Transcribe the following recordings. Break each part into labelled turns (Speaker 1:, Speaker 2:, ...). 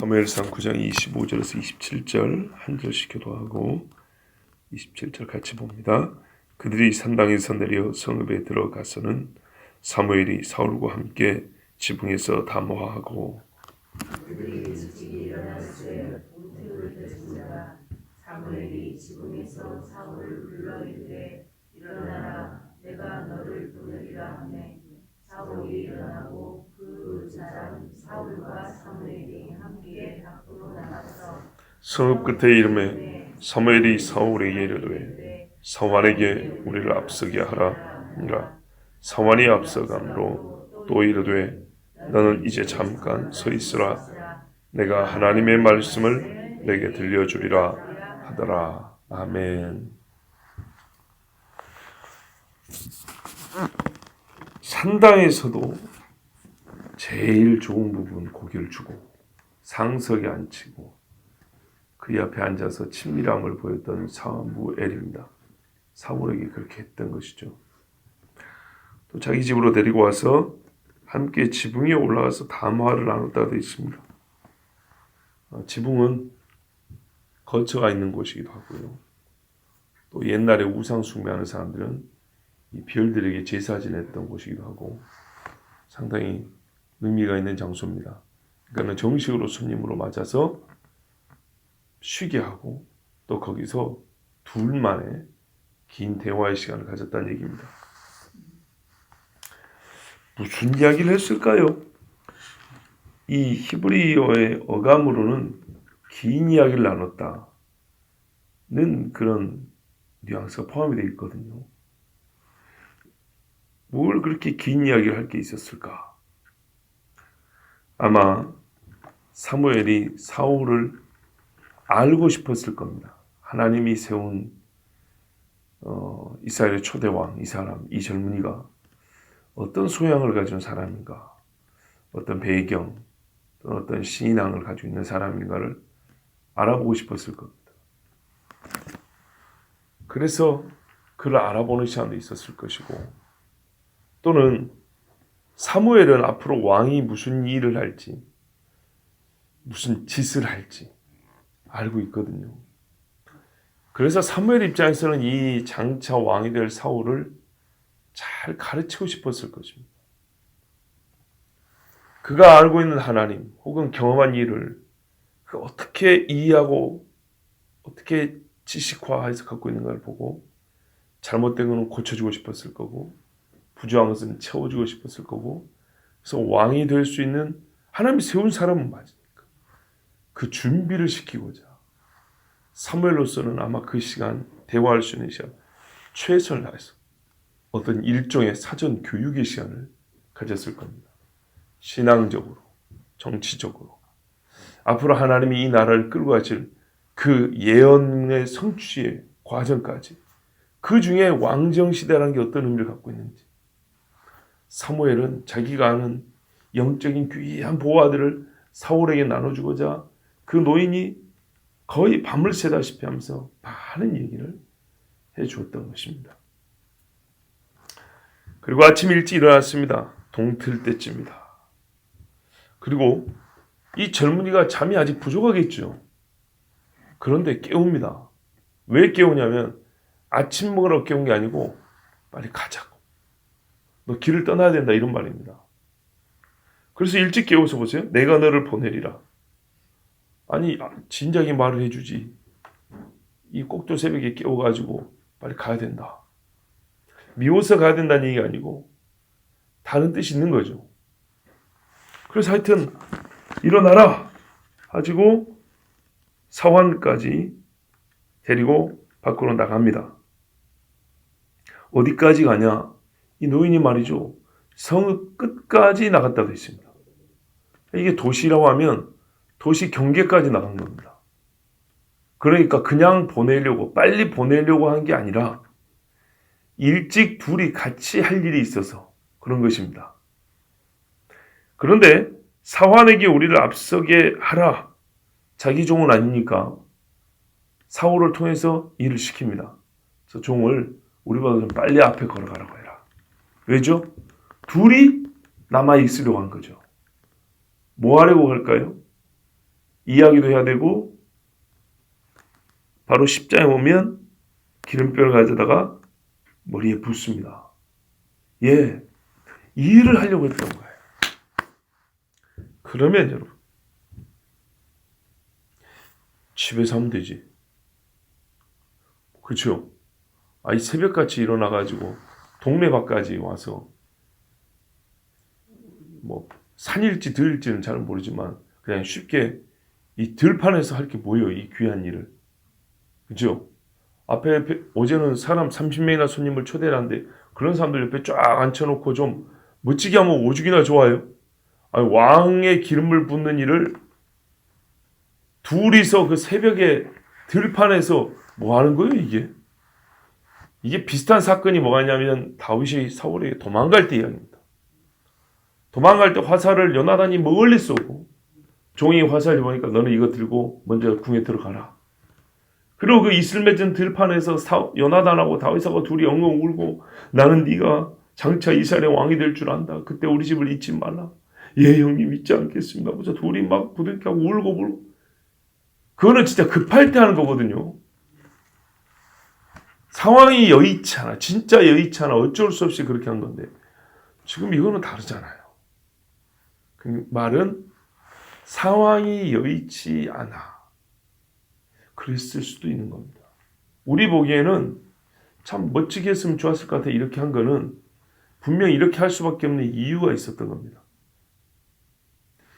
Speaker 1: 사무엘상 9장 25절에서 27절 한 절씩 교도하고 27절 같이 봅니다. 그들이 산당에서 내려 성읍에 들어가서는 사무엘이 사울과 함께 지붕에서 담화하고
Speaker 2: 그들이 일찍 일어났을 동태를 տես습니다. 사무엘이 지붕에서 사울을 불러 이르되 일어나라 내가 너를 보내리라 하매 사울이 일어나고 그 사람 사울과 사무엘이 함께 밖으로 나가서
Speaker 1: 성읍 끝에 이름에 사무엘이 사울에게 이르되 사완에게 우리를 앞서게 하라 하니라. 사완이 앞서감으로 또 이르되 너는 이제 잠깐 서 있으라 내가 하나님의 말씀을 내게 들려주리라 하더라. 아멘. 산당에서도 제일 좋은 부분 고개를 주고 상석에 앉히고 그 옆에 앉아서 친밀함을 보였던 사무엘입니다. 사울에게 그렇게 했던 것이죠. 또 자기 집으로 데리고 와서 함께 지붕에 올라가서 담화를 나눴다고 되어 있습니다. 지붕은 거처가 있는 곳이기도 하고요. 또 옛날에 우상 숭배하는 사람들은 이 별들에게 제사 지냈던 곳이기도 하고 상당히 의미가 있는 장소입니다. 그러니까 정식으로 손님으로 맞아서 쉬게 하고 또 거기서 둘만의 긴 대화의 시간을 가졌다는 얘기입니다. 무슨 이야기를 했을까요? 이 히브리어의 어감으로는 긴 이야기를 나눴다는 그런 뉘앙스가 포함이 되어 있거든요. 뭘 그렇게 긴 이야기를 할 게 있었을까? 아마 사무엘이 사울을 알고 싶었을 겁니다. 하나님이 세운 이스라엘의 초대왕, 이 사람, 이 젊은이가 어떤 소양을 가진 사람인가, 어떤 배경, 또는 어떤 신앙을 가지고 있는 사람인가를 알아보고 싶었을 겁니다. 그래서 그를 알아보는 시간도 있었을 것이고, 또는 사무엘은 앞으로 왕이 무슨 일을 할지, 무슨 짓을 할지 알고 있거든요. 그래서 사무엘 입장에서는 이 장차 왕이 될 사울을 잘 가르치고 싶었을 것입니다. 그가 알고 있는 하나님 혹은 경험한 일을 어떻게 이해하고 어떻게 지식화해서 갖고 있는가를 보고 잘못된 것은 고쳐주고 싶었을 거고 부족한 것은 채워주고 싶었을 거고 그래서 왕이 될 수 있는 하나님이 세운 사람은 맞으니까 그 준비를 시키고자 사무엘로서는 아마 그 시간 대화할 수 있는 시간 최선을 다해서 어떤 일종의 사전 교육의 시간을 가졌을 겁니다. 신앙적으로, 정치적으로 앞으로 하나님이 이 나라를 끌고 가실 그 예언의 성취의 과정까지 그 중에 왕정시대라는 게 어떤 의미를 갖고 있는지 사무엘은 자기가 아는 영적인 귀한 보화들을 사울에게 나눠주고자 그 노인이 거의 밤을 새다시피 하면서 많은 얘기를 해주었던 것입니다. 그리고 아침 일찍 일어났습니다. 동틀 때쯤이다. 그리고 이 젊은이가 잠이 아직 부족하겠죠. 그런데 깨웁니다. 왜 깨우냐면 아침 먹으러 깨운 게 아니고 빨리 가자고. 너 길을 떠나야 된다 이런 말입니다. 그래서 일찍 깨워서 보세요. 내가 너를 보내리라. 아니 진작에 말을 해주지. 이 꼭두 새벽에 깨워가지고 빨리 가야 된다. 미워서 가야 된다는 얘기가 아니고 다른 뜻이 있는 거죠. 그래서 하여튼 일어나라 하시고 사환까지 데리고 밖으로 나갑니다. 어디까지 가냐? 이 노인이 말이죠. 성읍 끝까지 나갔다고 했습니다. 이게 도시라고 하면 도시 경계까지 나간 겁니다. 그러니까 그냥 보내려고 빨리 보내려고 한 게 아니라 일찍 둘이 같이 할 일이 있어서 그런 것입니다. 그런데 사환에게 우리를 앞서게 하라. 자기 종은 아니니까 사울을 통해서 일을 시킵니다. 그래서 종을 우리보다 좀 빨리 앞에 걸어가라고 해라. 왜죠? 둘이 남아 있으려고 한 거죠. 뭐 하려고 할까요? 이야기도 해야 되고 바로 십자에 오면 기름병을 가져다가 머리에 붓습니다. 예, 이 일을 하려고 했던 거예요. 그러면 여러분 집에서 하면 되지. 그렇죠? 이 새벽같이 일어나가지고 동네밖까지 와서 뭐 산일지 들일지는 잘 모르지만 그냥 쉽게 이 들판에서 할 게 뭐예요? 이 귀한 일을. 그죠? 앞에 어제는 사람 30명이나 손님을 초대를 하는데 그런 사람들 옆에 쫙 앉혀놓고 좀 멋지게 하면 오죽이나 좋아요. 왕의 기름을 붓는 일을 둘이서 그 새벽에 들판에서 뭐 하는 거예요, 이게? 이게 비슷한 사건이 뭐가 있냐면 다윗이 사울에게 도망갈 때 이야기입니다. 도망갈 때 화살을 요나단이 멀리 쏘고 종이 화살을 보니까 너는 이거 들고 먼저 궁에 들어가라. 그리고 그 이슬 맺은 들판에서 요나단하고 다윗하고 둘이 엉엉 울고 나는 네가 장차 이스라엘의 왕이 될 줄 안다. 그때 우리 집을 잊지 말라. 예 형님 잊지 않겠습니다. 그래서 둘이 막 부둥켜하고 울고 그거는 진짜 급할 때 하는 거거든요. 상황이 여의치 않아. 진짜 여의치 않아. 어쩔 수 없이 그렇게 한 건데 지금 이거는 다르잖아요. 그 말은 상황이 여의치 않아. 그랬을 수도 있는 겁니다. 우리 보기에는 참 멋지게 했으면 좋았을 것 같아. 이렇게 한 거는 분명히 이렇게 할 수밖에 없는 이유가 있었던 겁니다.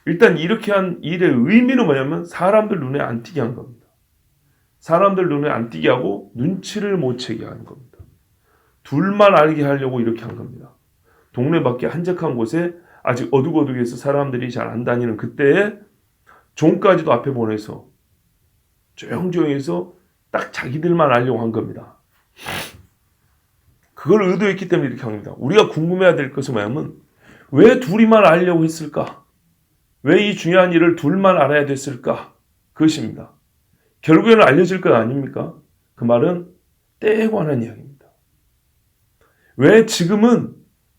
Speaker 1: 일단 이렇게 한 일의 의미는 뭐냐면 사람들 눈에 안 띄게 한 겁니다. 사람들 눈에 안 띄게 하고 눈치를 못 채게 하는 겁니다. 둘만 알게 하려고 이렇게 한 겁니다. 동네 밖에 한적한 곳에 아직 어둑어둑해서 사람들이 잘 안 다니는 그때에 종까지도 앞에 보내서 조용조용히 해서 딱 자기들만 알려고 한 겁니다. 그걸 의도했기 때문에 이렇게 한 겁니다. 우리가 궁금해야 될 것은 뭐냐면 왜 둘이만 알려고 했을까? 왜 이 중요한 일을 둘만 알아야 됐을까? 그것입니다. 결국에는 알려질 것 아닙니까? 그 말은 때에 관한 이야기입니다. 왜 지금은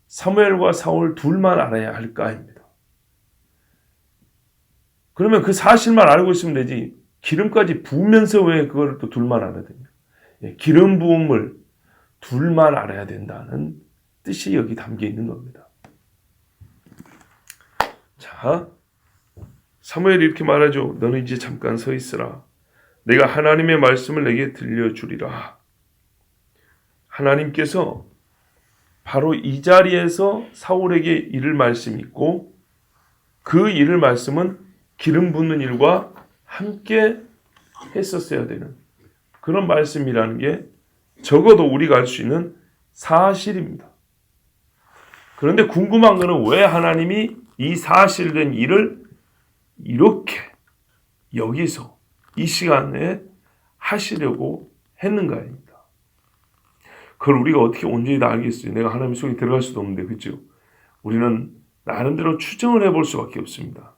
Speaker 1: 사무엘과 사울 둘만 알아야 할까입니다. 그러면 그 사실만 알고 있으면 되지 기름까지 부으면서 왜 그걸 또 둘만 알아야 됩니까? 기름 부음을 둘만 알아야 된다는 뜻이 여기 담겨 있는 겁니다. 자, 사무엘이 이렇게 말하죠. 너는 이제 잠깐 서 있으라. 내가 하나님의 말씀을 내게 들려주리라. 하나님께서 바로 이 자리에서 사울에게 이를 말씀이 있고 그 이를 말씀은 기름 붓는 일과 함께 했었어야 되는 그런 말씀이라는 게 적어도 우리가 알 수 있는 사실입니다. 그런데 궁금한 것은 왜 하나님이 이 사실된 일을 이렇게 여기서 이 시간에 하시려고 했는가입니다. 그걸 우리가 어떻게 온전히 다 알겠어요? 내가 하나님 속에 들어갈 수도 없는데, 그렇죠? 우리는 나름대로 추정을 해볼 수밖에 없습니다.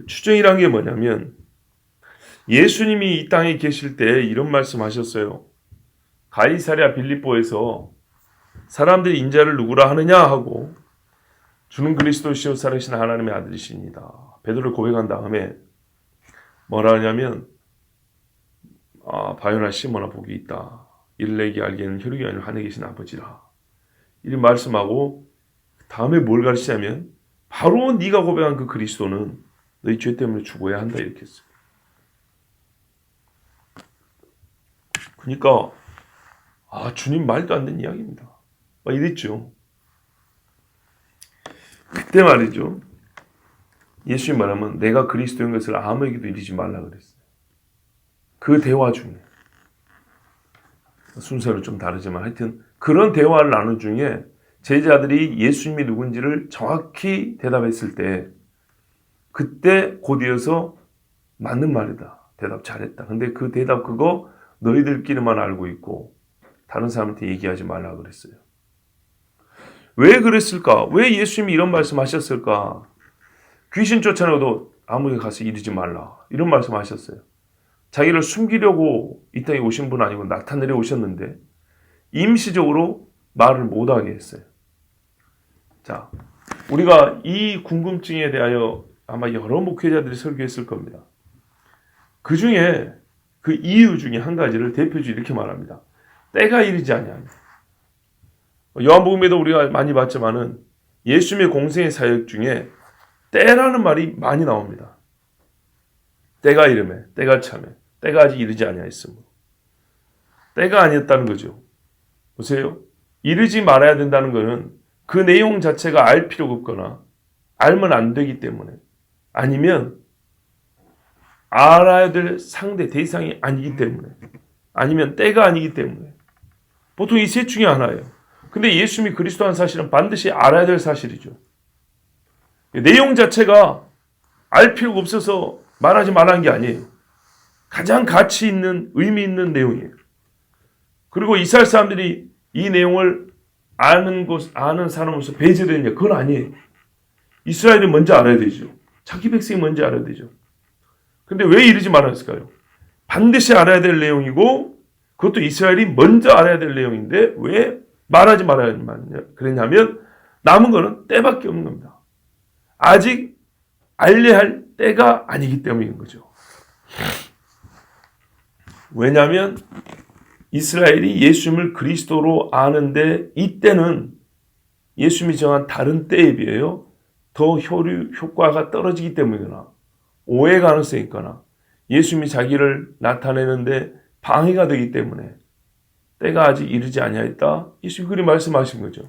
Speaker 1: 추정이란 게 뭐냐면 예수님이 이 땅에 계실 때 이런 말씀하셨어요. 가이사랴 빌립보에서 사람들이 인자를 누구라 하느냐 하고 주는 그리스도시요 살아계신 하나님의 아들이십니다. 베드로를 고백한 다음에 뭐라 하냐면 바요나 시모나 복이 있다. 이를 내게 알기에는 혈육이 아니라 하늘에 계신 아버지라. 이 말씀하고 다음에 뭘 가르치냐면 바로 네가 고백한 그 그리스도는 너희 죄 때문에 죽어야 한다 이렇게 했어요. 그러니까 주님 말도 안 되는 이야기입니다. 이랬죠. 그때 말이죠. 예수님 말하면 내가 그리스도인 것을 아무에게도 이르지 말라 그랬어요. 그 대화 중에 순서는 좀 다르지만 하여튼 그런 대화를 나눈 중에 제자들이 예수님이 누군지를 정확히 대답했을 때 그때 곧이어서 맞는 말이다. 대답 잘했다. 근데 그 대답 그거 너희들끼리만 알고 있고 다른 사람한테 얘기하지 말라 그랬어요. 왜 그랬을까? 왜 예수님이 이런 말씀하셨을까? 귀신 쫓아내도 아무에게 가서 이르지 말라. 이런 말씀하셨어요. 자기를 숨기려고 이 땅에 오신 분 아니고 나타내려 오셨는데 임시적으로 말을 못하게 했어요. 자, 우리가 이 궁금증에 대하여 아마 여러 목회자들이 설교했을 겁니다. 그 중에 그 이유 중에 한 가지를 대표적으로 이렇게 말합니다. 때가 이르지 아니하니. 요한복음에도 우리가 많이 봤지만은 예수님의 공생의 사역 중에 때라는 말이 많이 나옵니다. 때가 이르매, 때가 차매, 때가 아직 이르지 아니하였으므로. 때가 아니었다는 거죠. 보세요. 이르지 말아야 된다는 것은 그 내용 자체가 알 필요가 없거나 알면 안 되기 때문에, 아니면 알아야 될 상대 대상이 아니기 때문에, 아니면 때가 아니기 때문에, 보통 이 셋 중에 하나예요. 근데 예수님이 그리스도라는 사실은 반드시 알아야 될 사실이죠. 내용 자체가 알 필요가 없어서 말하지 말라는 게 아니에요. 가장 가치 있는, 의미 있는 내용이에요. 그리고 이스라엘 사람들이 이 내용을 아는 사람으로서 배제되느냐? 그건 아니에요. 이스라엘이 먼저 알아야 되죠. 자기 백성이 먼저 알아야 되죠. 근데 왜 이러지 말았을까요? 반드시 알아야 될 내용이고, 그것도 이스라엘이 먼저 알아야 될 내용인데 왜 말하지 말아야 그랬냐면, 남은 거는 때밖에 없는 겁니다. 아직 알려야 할 때가 아니기 때문인 거죠. 왜냐하면 이스라엘이 예수님을 그리스도로 아는데, 이때는 예수님이 정한 다른 때에 비하여 더 효과가 떨어지기 때문이거나, 오해 가능성이 있거나, 예수님이 자기를 나타내는데 방해가 되기 때문에 때가 아직 이르지 아니하였다. 예수님이 그렇게 말씀하신 거죠.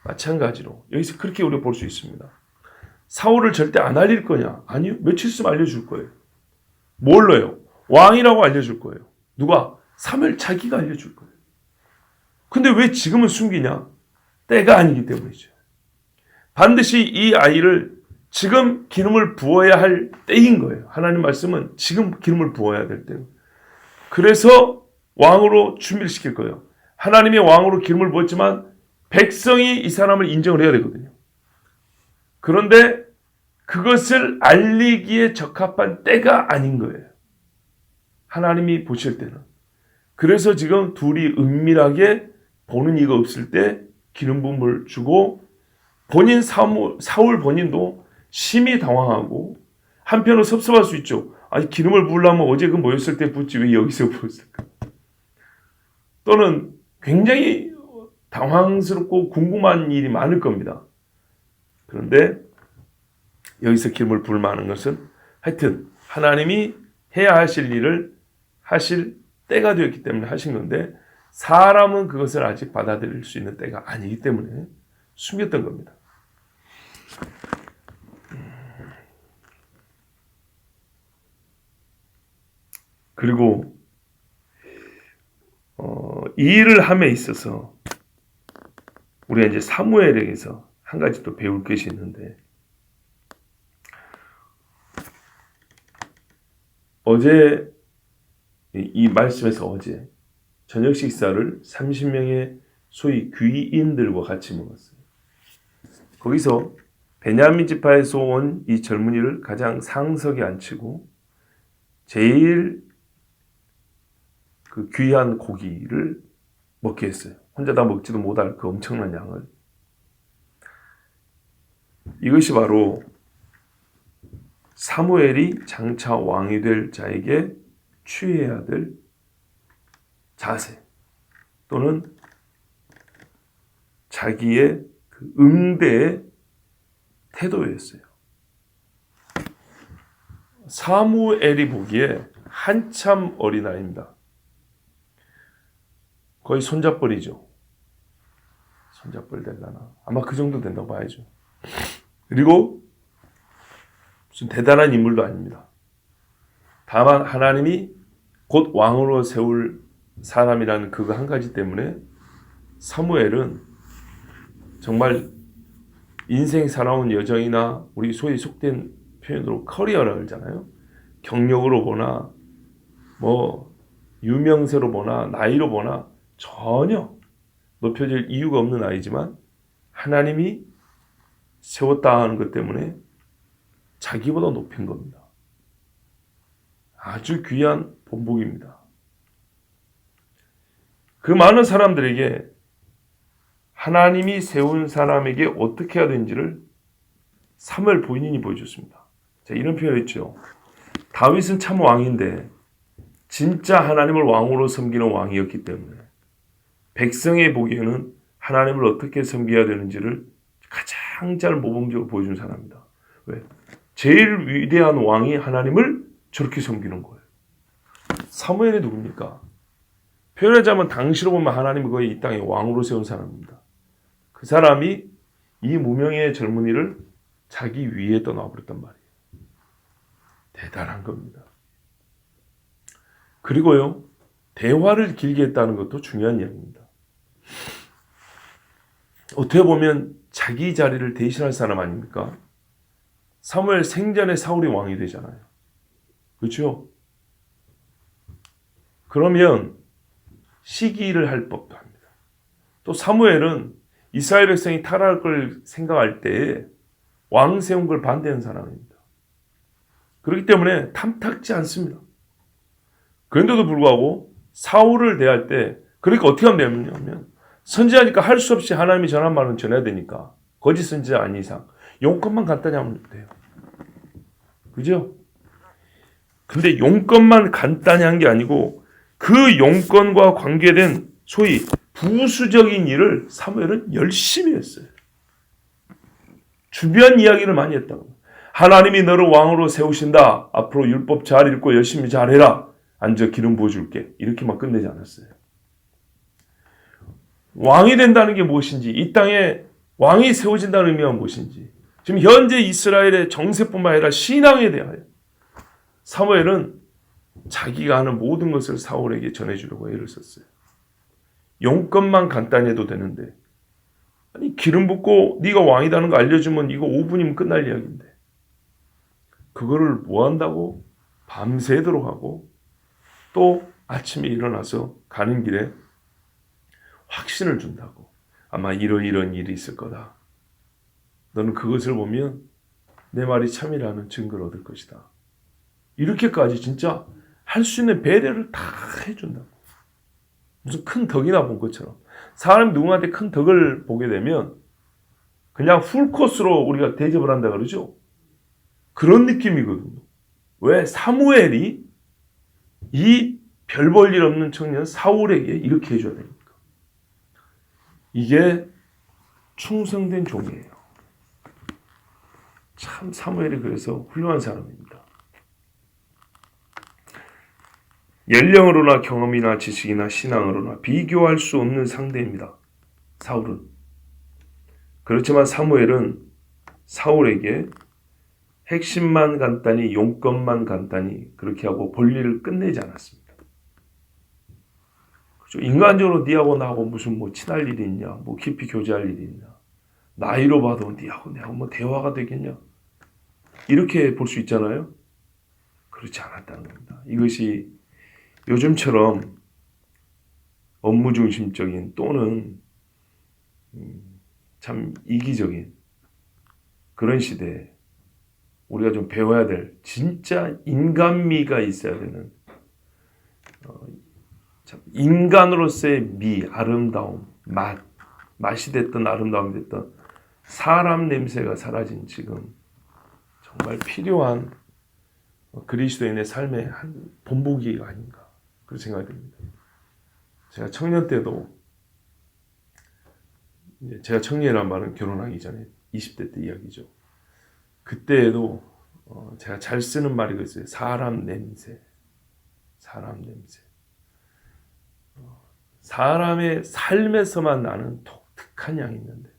Speaker 1: 마찬가지로 여기서 그렇게 우리가 볼 수 있습니다. 사울을 절대 안 알릴 거냐? 아니요. 며칠 있으면 알려줄 거예요. 뭘로요? 왕이라고 알려줄 거예요. 누가? 사무엘 자기가 알려줄 거예요. 근데 왜 지금은 숨기냐? 때가 아니기 때문이죠. 반드시 이 아이를 지금 기름을 부어야 할 때인 거예요. 하나님 말씀은 지금 기름을 부어야 될 때예요. 그래서 왕으로 준비를 시킬 거예요. 하나님의 왕으로 기름을 부었지만 백성이 이 사람을 인정을 해야 되거든요. 그런데 그것을 알리기에 적합한 때가 아닌 거예요. 하나님이 보실 때는. 그래서 지금 둘이 은밀하게 보는 이가 없을 때 기름 부음을 주고, 본인 사울 본인도 심히 당황하고, 한편으로 섭섭할 수 있죠. 아니, 기름을 부으려면 어제 그 모였을 때 붓지 왜 여기서 부었을까? 또는 굉장히 당황스럽고 궁금한 일이 많을 겁니다. 그런데 여기서 기름을 부을 만한 것은 하여튼 하나님이 해야 하실 일을 하실 때가 되었기 때문에 하신 건데, 사람은 그것을 아직 받아들일 수 있는 때가 아니기 때문에 숨겼던 겁니다. 그리고 이 일을 함에 있어서 우리가 이제 사무엘에게서 한 가지 또 배울 것이 있는데, 어제 이 말씀에서 어제 저녁 식사를 30명의 소위 귀인들과 같이 먹었어요. 거기서 베냐민 지파에서 온 이 젊은이를 가장 상석에 앉히고 제일 그 귀한 고기를 먹게 했어요. 혼자 다 먹지도 못할 그 엄청난 양을. 이것이 바로 사무엘이 장차 왕이 될 자에게 취해야 될 자세, 또는 자기의 그 응대의 태도였어요. 사무엘이 보기에 한참 어린아이입니다. 거의 손잡벌이죠. 손잡벌 될라나? 아마 그 정도 된다고 봐야죠. 그리고 무슨 대단한 인물도 아닙니다. 다만 하나님이 곧 왕으로 세울 사람이라는 그거 한 가지 때문에 사무엘은 정말 인생 살아온 여정이나 우리 소위 속된 표현으로 커리어라고 하잖아요. 경력으로 보나 뭐 유명세로 보나 나이로 보나 전혀 높여질 이유가 없는 아이지만 하나님이 세웠다 하는 것 때문에 자기보다 높인 겁니다. 아주 귀한 본보기입니다. 그 많은 사람들에게 하나님이 세운 사람에게 어떻게 해야 되는지를 사무엘 본인이 보여줬습니다. 자, 이런 표현을 했죠. 다윗은 참 왕인데 진짜 하나님을 왕으로 섬기는 왕이었기 때문에 백성의 보기에는 하나님을 어떻게 섬겨야 되는지를 가장 잘 모범적으로 보여준 사람입니다. 왜? 제일 위대한 왕이 하나님을 저렇게 섬기는 거예요. 사무엘이 누굽니까? 표현하자면 당시로 보면 하나님이 거의 이 땅에 왕으로 세운 사람입니다. 그 사람이 이 무명의 젊은이를 자기 위에 떠나버렸단 말이에요. 대단한 겁니다. 그리고요, 대화를 길게 했다는 것도 중요한 이야기입니다. 어떻게 보면 자기 자리를 대신할 사람 아닙니까? 사무엘 생전에 사울이 왕이 되잖아요. 그렇죠? 그러면 시기를 할 법도 합니다. 또 사무엘은 이스라엘 백성이 타락할 걸 생각할 때 왕 세운 걸 반대하는 사람입니다. 그렇기 때문에 탐탁지 않습니다. 그런데도 불구하고 사울을 대할 때 그러니까 어떻게 하면 되냐면 선지자니까 할 수 없이 하나님이 전한 말은 전해야 되니까 거짓 선지자 아닌 이상 용건만 간단히 하면 돼요. 그죠? 근데 용건만 간단히 한 게 아니고 그 용건과 관계된 소위 부수적인 일을 사무엘은 열심히 했어요. 주변 이야기를 많이 했다고. 하나님이 너를 왕으로 세우신다. 앞으로 율법 잘 읽고 열심히 잘해라. 앉아 기름 부어줄게. 이렇게만 끝내지 않았어요. 왕이 된다는 게 무엇인지, 이 땅에 왕이 세워진다는 의미가 무엇인지, 지금 현재 이스라엘의 정세뿐만 아니라 신앙에 대하여 사무엘은 자기가 하는 모든 것을 사울에게 전해주려고 애를 썼어요. 용건만 간단히 해도 되는데, 아니 기름 붓고 네가 왕이라는 거 알려주면 이거 5분이면 끝날 이야기인데 그거를 뭐 한다고 밤새도록 하고 또 아침에 일어나서 가는 길에 확신을 준다고. 아마 이런 일이 있을 거다. 너는 그것을 보면 내 말이 참이라는 증거를 얻을 것이다. 이렇게까지 진짜 할 수 있는 배려를 다 해준다고. 무슨 큰 덕이나 본 것처럼. 사람이 누구한테 큰 덕을 보게 되면 그냥 풀코스로 우리가 대접을 한다 그러죠. 그런 느낌이거든요. 왜? 사무엘이 이 별 볼 일 없는 청년 사울에게 이렇게 해줘야 됩니까? 이게 충성된 종이에요. 참 사무엘이 그래서 훌륭한 사람입니다. 연령으로나 경험이나 지식이나 신앙으로나 비교할 수 없는 상대입니다. 사울은. 그렇지만 사무엘은 사울에게 핵심만 간단히 용건만 간단히 그렇게 하고 볼일을 끝내지 않았습니다. 그렇죠? 인간적으로 네하고 나하고 무슨 뭐 친할 일이 있냐, 뭐 깊이 교제할 일이 있냐, 나이로 봐도 네하고 내하고 뭐 대화가 되겠냐, 이렇게 볼 수 있잖아요. 그렇지 않았다는 겁니다. 이것이 요즘처럼 업무 중심적인 또는 참 이기적인 그런 시대에 우리가 좀 배워야 될 진짜 인간미가 있어야 되는 참 인간으로서의 미, 아름다움, 맛이 됐던 아름다움이 됐던 사람 냄새가 사라진 지금 정말 필요한 그리스도인의 삶의 한 본보기가 아닌가 그런 생각이 듭니다. 제가 청년 때도 제가 청년이란 말은 결혼하기 전에 20대 때 이야기죠. 그때에도 제가 잘 쓰는 말이 그랬어요. 사람 냄새. 사람 냄새. 사람의 삶에서만 나는 독특한 향이 있는데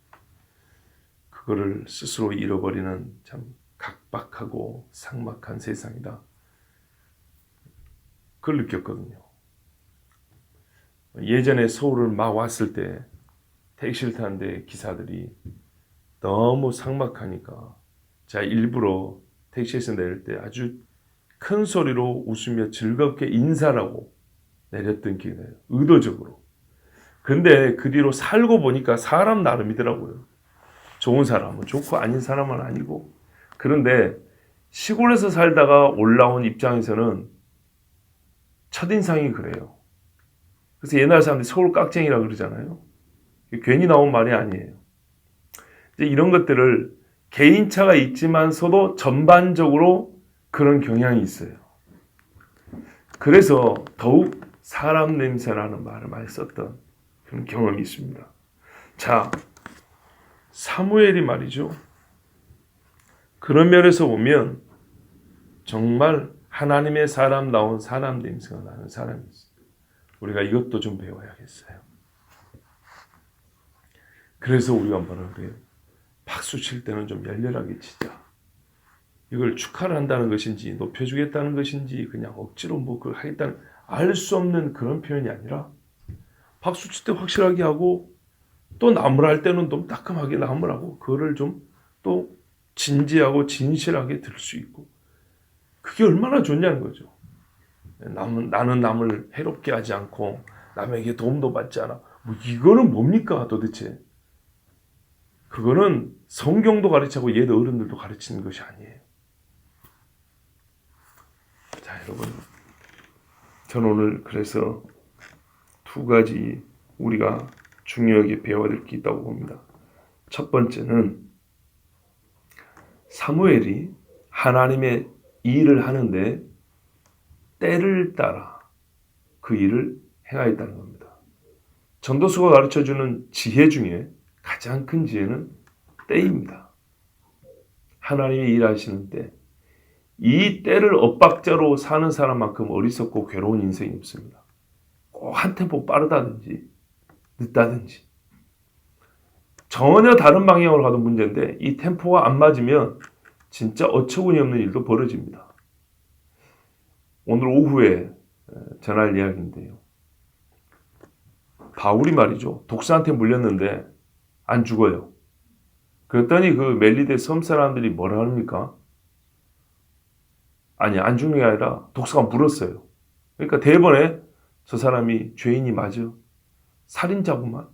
Speaker 1: 그거를 스스로 잃어버리는 참 각박하고 삭막한 세상이다. 그걸 느꼈거든요. 예전에 서울을 막 왔을 때 택시를 타는데 기사들이 너무 삭막하니까 제가 일부러 택시에서 내릴 때 아주 큰 소리로 웃으며 즐겁게 인사를 하고 내렸던 기억이 나요. 의도적으로. 근데 그 뒤로 살고 보니까 사람 나름이더라고요. 좋은 사람은 좋고 아닌 사람은 아니고. 그런데 시골에서 살다가 올라온 입장에서는 첫인상이 그래요. 그래서 옛날 사람들이 서울 깍쟁이라고 그러잖아요. 괜히 나온 말이 아니에요. 이제 이런 것들을 개인차가 있지만서도 전반적으로 그런 경향이 있어요. 그래서 더욱 사람 냄새라는 말을 많이 썼던 그런 경험이 있습니다. 자, 사무엘이 말이죠. 그런 면에서 보면 정말 하나님의 사람다운 사람 냄새가 나는 사람이었어요. 우리가 이것도 좀 배워야겠어요. 그래서 우리가 뭐라 그래요? 박수 칠 때는 좀 열렬하게 치자. 이걸 축하를 한다는 것인지 높여주겠다는 것인지 그냥 억지로 뭐 그걸 하겠다는 알 수 없는 그런 표현이 아니라 박수 칠 때 확실하게 하고 또 나무랄 때는 좀 따끔하게 나무라고 그거를 좀 또 진지하고 진실하게 들 수 있고 그게 얼마나 좋냐는 거죠. 나는 남을 해롭게 하지 않고 남에게 도움도 받지 않아. 뭐 이거는 뭡니까 도대체? 그거는 성경도 가르치고 옛 어른들도 가르치는 것이 아니에요. 자, 여러분, 저는 오늘 그래서 두 가지 우리가 중요하게 배워야 될 게 있다고 봅니다. 첫 번째는 사무엘이 하나님의 일을 하는데 때를 따라 그 일을 행하였다는 겁니다. 전도서가 가르쳐주는 지혜 중에 가장 큰 지혜는 때입니다. 하나님이 일하시는 때. 이 때를 엇박자로 사는 사람만큼 어리석고 괴로운 인생이 없습니다. 꼭 한 템포 빠르다든지 늦다든지 전혀 다른 방향으로 가도 문제인데 이 템포가 안 맞으면 진짜 어처구니 없는 일도 벌어집니다. 오늘 오후에 전할 이야기인데요. 바울이 말이죠. 독사한테 물렸는데 안 죽어요. 그랬더니 그 멜리데 섬 사람들이 뭐라 합니까? 아니, 안 죽는 게 아니라 독사가 물었어요. 그러니까 대번에 저 사람이 죄인이 맞아. 살인자구만.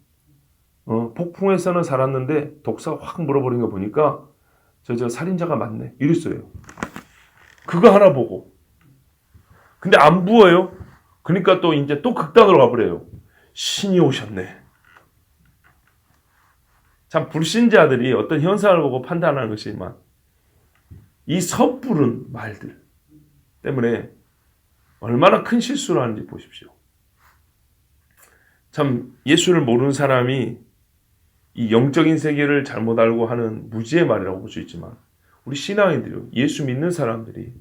Speaker 1: 폭풍에서는 살았는데 독사가 확 물어버린 거 보니까 저 살인자가 맞네. 이랬어요. 그거 하나 보고. 근데 안 부어요. 그러니까 또 이제 또 극단으로 가버려요. 신이 오셨네. 참 불신자들이 어떤 현상을 보고 판단하는 것이지만 이 섣부른 말들 때문에 얼마나 큰 실수를 하는지 보십시오. 참 예수를 모르는 사람이 이 영적인 세계를 잘못 알고 하는 무지의 말이라고 볼 수 있지만 우리 신앙인들이 예수 믿는 사람들이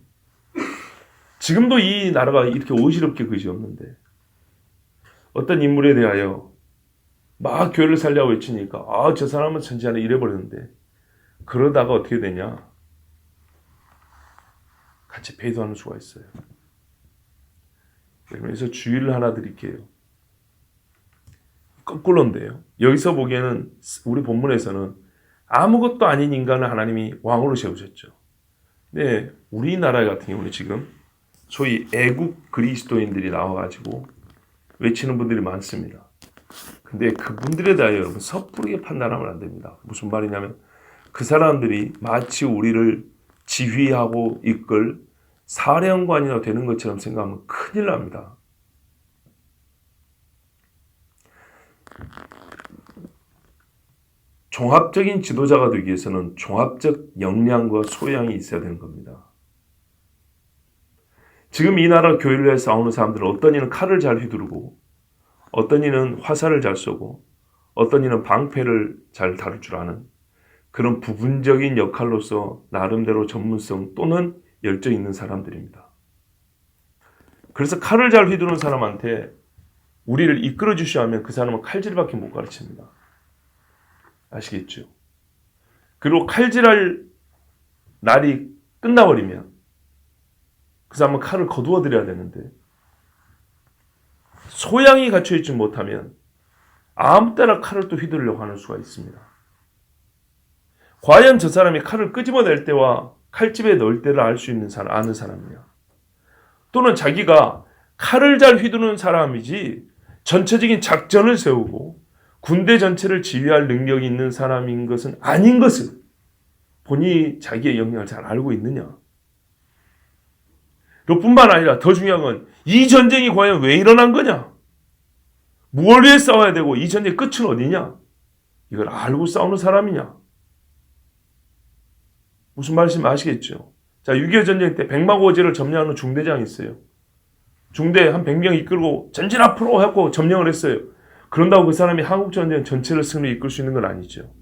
Speaker 1: 지금도 이 나라가 이렇게 어지럽게 그지 없는데 어떤 인물에 대하여 막 교회를 살려고 외치니까 저 사람은 천지하네 이래버렸는데 그러다가 어떻게 되냐? 같이 배도하는 수가 있어요. 그래서 주의를 하나 드릴게요. 거꾸로인데요. 여기서 보기에는 우리 본문에서는 아무것도 아닌 인간을 하나님이 왕으로 세우셨죠. 근데 우리나라 같은 경우는 지금 소위 애국 그리스도인들이 나와가지고 외치는 분들이 많습니다. 근데 그분들에 대하여 여러분 섣부르게 판단하면 안 됩니다. 무슨 말이냐면 그 사람들이 마치 우리를 지휘하고 이끌 사령관이나 되는 것처럼 생각하면 큰일 납니다. 종합적인 지도자가 되기 위해서는 종합적 역량과 소양이 있어야 되는 겁니다. 지금 이 나라 교회를 위해 싸우는 사람들은 어떤 이는 칼을 잘 휘두르고 어떤 이는 화살을 잘 쏘고 어떤 이는 방패를 잘 다룰 줄 아는 그런 부분적인 역할로서 나름대로 전문성 또는 열정 있는 사람들입니다. 그래서 칼을 잘 휘두르는 사람한테 우리를 이끌어 주셔야 하면 그 사람은 칼질밖에 못 가르칩니다. 아시겠죠? 그리고 칼질할 날이 끝나버리면 그 사람은 칼을 거두어 드려야 되는데 소양이 갖춰있지 못하면 아무 때나 칼을 또 휘두르려고 하는 수가 있습니다. 과연 저 사람이 칼을 끄집어낼 때와 칼집에 넣을 때를 알 수 있는 사람, 아는 사람이냐? 또는 자기가 칼을 잘 휘두르는 사람이지 전체적인 작전을 세우고 군대 전체를 지휘할 능력이 있는 사람인 것은 아닌 것을 본인이 자기의 역량을 잘 알고 있느냐? 뿐만 아니라 더 중요한 건 이 전쟁이 과연 왜 일어난 거냐? 무엇을 위해 싸워야 되고 이 전쟁의 끝은 어디냐? 이걸 알고 싸우는 사람이냐? 무슨 말씀 아시겠죠? 자, 6.25 전쟁 때 백마고지를 점령하는 중대장이 있어요. 중대 한 100명 이끌고 전진 앞으로 하고 점령을 했어요. 그런다고 그 사람이 한국전쟁 전체를 승리에 이끌 수 있는 건 아니죠.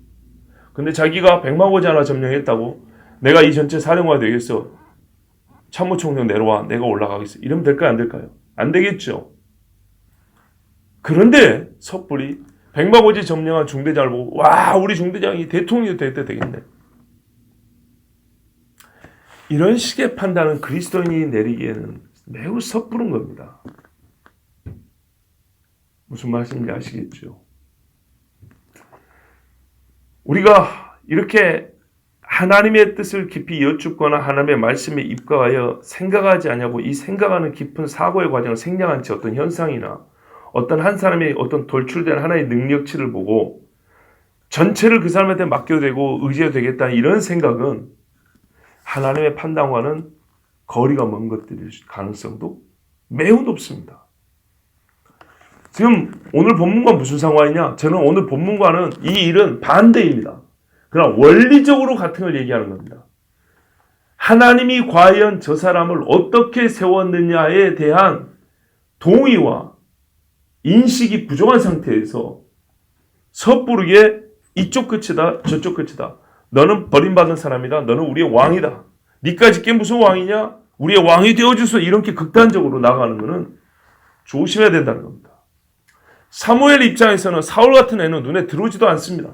Speaker 1: 근데 자기가 백마고지 하나 점령했다고 내가 이 전체 사령관 되겠어. 참모총장 내려와. 내가 올라가겠어. 이러면 될까요? 안 될까요? 안 되겠죠. 그런데 섣불리 백마고지 점령한 중대장을 보고 와, 우리 중대장이 대통령이 될 때 되겠네. 이런 식의 판단은 그리스도인이 내리기에는 매우 섣부른 겁니다. 무슨 말씀인지 아시겠죠? 우리가 이렇게 하나님의 뜻을 깊이 여쭙거나 하나님의 말씀에 입각하여 생각하지 않냐고 이 생각하는 깊은 사고의 과정을 생략한 채 어떤 현상이나 어떤 한 사람의 어떤 돌출된 하나의 능력치를 보고 전체를 그 사람한테 맡겨도 되고 의지해도 되겠다는 이런 생각은 하나님의 판단과는 거리가 먼 것들일 가능성도 매우 높습니다. 지금 오늘 본문과 무슨 상관이냐? 저는 오늘 본문과는 이 일은 반대입니다. 그러나 원리적으로 같은 걸 얘기하는 겁니다. 하나님이 과연 저 사람을 어떻게 세웠느냐에 대한 동의와 인식이 부족한 상태에서 섣부르게 이쪽 끝이다 저쪽 끝이다. 너는 버림받은 사람이다. 너는 우리의 왕이다. 니까지 게 무슨 왕이냐? 우리의 왕이 되어주소. 이렇게 극단적으로 나가는 것은 조심해야 된다는 겁니다. 사무엘 입장에서는 사울 같은 애는 눈에 들어오지도 않습니다.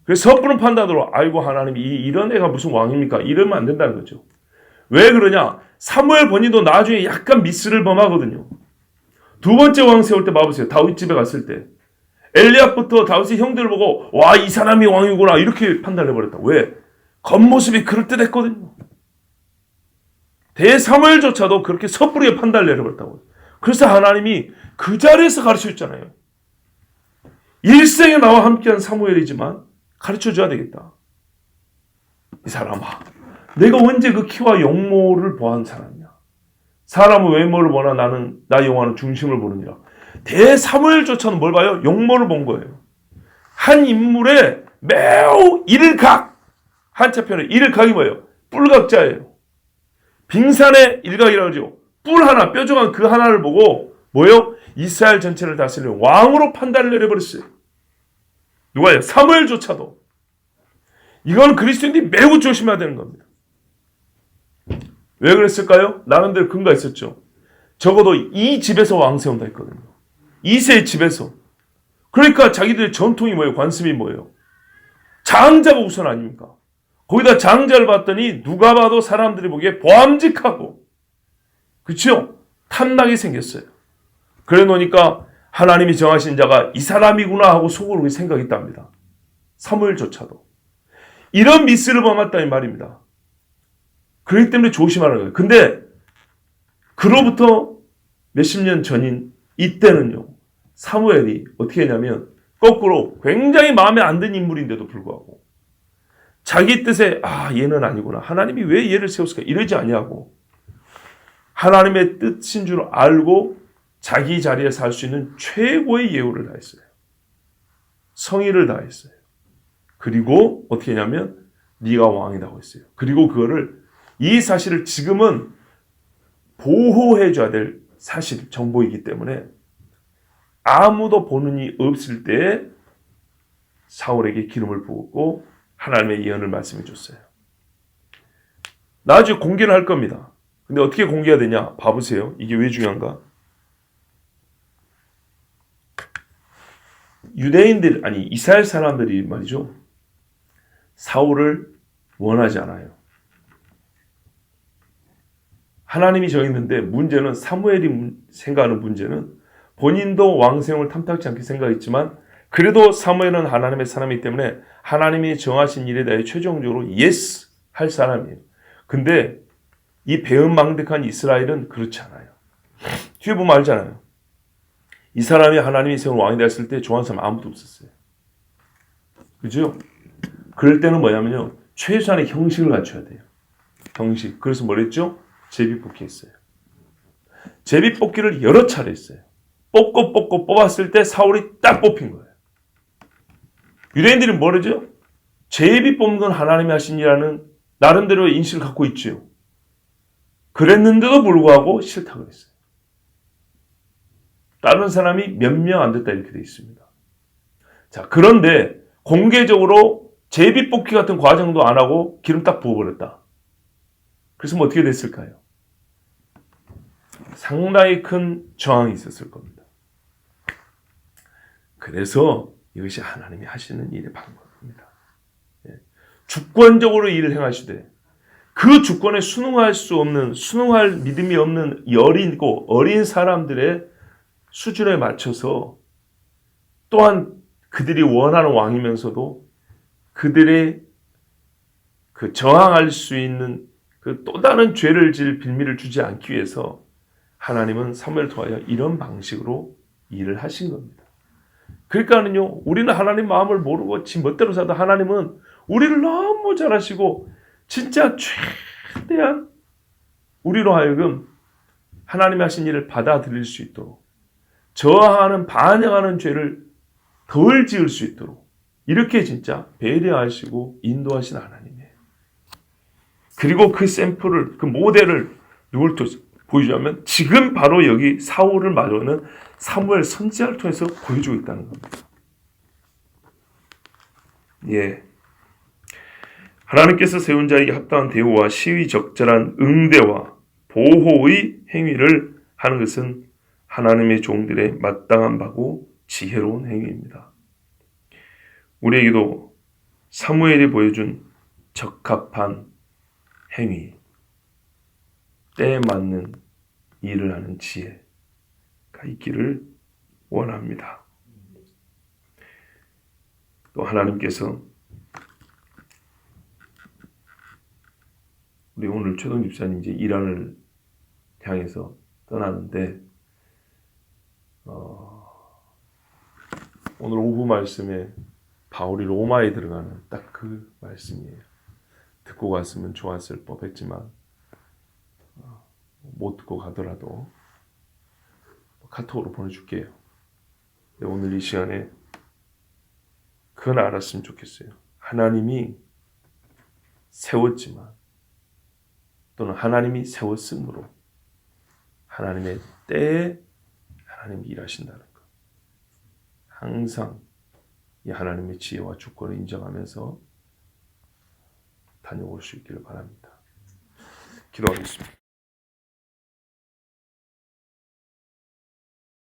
Speaker 1: 그래서 섣부른 판단으로 아이고 하나님이 이런 애가 무슨 왕입니까? 이러면 안 된다는 거죠. 왜 그러냐? 사무엘 본인도 나중에 약간 미스를 범하거든요. 두 번째 왕 세울 때 봐보세요. 다윗 집에 갔을 때 엘리압부터 다윗의 형들을 보고 와, 이 사람이 왕이구나 이렇게 판단해버렸다. 왜? 겉모습이 그럴듯했거든요. 대사무엘조차도 그렇게 섣부르게 판단을 내려버렸다고요. 그래서 하나님이 그 자리에서 가르쳐줬잖아요. 일생에 나와 함께한 사무엘이지만 가르쳐줘야 되겠다. 이 사람아, 내가 언제 그 키와 용모를 보한 사람이냐. 사람은 외모를 보나 나는 나 여호와는 중심을 보느니라. 대사무엘조차는 뭘 봐요? 용모를 본 거예요. 한 인물의 매우 일각, 한자편에 일각이 뭐예요? 뿔각자예요. 빙산의 일각이라고 하죠. 뿔 하나, 뾰족한 그 하나를 보고 뭐예요? 이스라엘 전체를 다스리는 왕으로 판단을 내려버렸어요. 누가요? 사무엘조차도. 이건 그리스도인들이 매우 조심해야 되는 겁니다. 왜 그랬을까요? 나름대로 근거가 있었죠. 적어도 이 집에서 왕 세운다 했거든요. 이세의 집에서. 그러니까 자기들의 전통이 뭐예요? 관습이 뭐예요? 장자가 우선 아닙니까? 거기다 장자를 봤더니 누가 봐도 사람들이 보기에 보암직하고 그렇죠? 탐나게 생겼어요. 그래 놓으니까 하나님이 정하신 자가 이 사람이구나 하고 속으로 생각이 있답니다. 사무엘조차도. 이런 미스를 범했다는 말입니다. 그렇기 때문에 조심하는 거예요. 근데 그로부터 몇십 년 전인 이때는요. 사무엘이 어떻게 했냐면 거꾸로 굉장히 마음에 안 드는 인물인데도 불구하고 자기 뜻에 얘는 아니구나. 하나님이 왜 얘를 세웠을까? 이러지 아니하고 하나님의 뜻인 줄 알고 자기 자리에 살 수 있는 최고의 예우를 다했어요. 성의를 다했어요. 그리고 어떻게 했냐면 네가 왕이라고 했어요. 그리고 그거를 이 사실을 지금은 보호해줘야 될 사실, 정보이기 때문에 아무도 보는 이 없을 때 사울에게 기름을 부었고 하나님의 예언을 말씀해 줬어요. 나중에 공개를 할 겁니다. 근데 어떻게 공개가 되냐? 봐보세요. 이게 왜 중요한가? 유대인들, 아니 이스라엘 사람들이 말이죠. 사울을 원하지 않아요. 하나님이 정했는데 문제는 사무엘이 생각하는 문제는 본인도 왕세움을 탐탁지 않게 생각했지만 그래도 사무엘은 하나님의 사람이기 때문에 하나님이 정하신 일에 대해 최종적으로 예스 할 사람이에요. 근데 이 배은망덕한 이스라엘은 그렇지 않아요. 뒤에 보면 알잖아요. 이 사람이 하나님이 세운 왕이 됐을 때 좋아하는 사람 아무도 없었어요. 그죠? 그럴 때는 뭐냐면요. 최소한의 형식을 갖춰야 돼요. 형식. 그래서 뭘 했죠? 제비뽑기 했어요. 제비뽑기를 여러 차례 했어요. 뽑고 뽑았을 때 사울이 딱 뽑힌 거예요. 유대인들이 뭐라죠? 제비 뽑는 건 하나님이 하신 일이라는 나름대로 인식을 갖고 있지요. 그랬는데도 불구하고 싫다고 그랬어요. 다른 사람이 몇 명 안 됐다 이렇게 되어 있습니다. 자, 그런데 공개적으로 제비 뽑기 같은 과정도 안 하고 기름 딱 부어버렸다. 그래서 뭐 어떻게 됐을까요? 상당히 큰 저항이 있었을 겁니다. 그래서 이것이 하나님이 하시는 일의 방법입니다. 주권적으로 일을 행하시되 그 주권에 순응할 수 없는, 순응할 믿음이 없는 여린고 어린 사람들의 수준에 맞춰서 또한 그들이 원하는 왕이면서도 그들의 그 저항할 수 있는 그 또 다른 죄를 질 빌미를 주지 않기 위해서 하나님은 사무엘을 통하여 이런 방식으로 일을 하신 겁니다. 그러니까는요, 우리는 하나님 마음을 모르고 지 멋대로 살다 하나님은 우리를 너무 잘 아시고 진짜 최대한 우리로 하여금 하나님이 하신 일을 받아들일 수 있도록 저항하는 반영하는 죄를 덜 지을 수 있도록 이렇게 진짜 배려하시고 인도하신 하나님이에요. 그리고 그 샘플을, 그 모델을 누굴 보여주냐면 지금 바로 여기 사울을 마주하는 사무엘 선지자를 통해서 보여주고 있다는 겁니다. 예. 하나님께서 세운 자에게 합당한 대우와 시의 적절한 응대와 보호의 행위를 하는 것은 하나님의 종들의 마땅한 바고 지혜로운 행위입니다. 우리에게도 사무엘이 보여준 적합한 행위, 때에 맞는 일을 하는 지혜가 있기를 원합니다. 또 하나님께서 우리 오늘 최동 집사님 이제 이란을 향해서 떠나는데 오늘 오후 말씀에 바울이 로마에 들어가는 딱 그 말씀이에요. 듣고 갔으면 좋았을 법했지만 못 듣고 가더라도 카톡으로 보내줄게요. 오늘 이 시간에 그건 알았으면 좋겠어요. 하나님이 세웠지만 또는 하나님이 세웠으므로 하나님의 때에 하나님이 일하신다는 것. 항상 이 하나님의 지혜와 주권을 인정하면서 다녀올 수 있기를 바랍니다. 기도하겠습니다.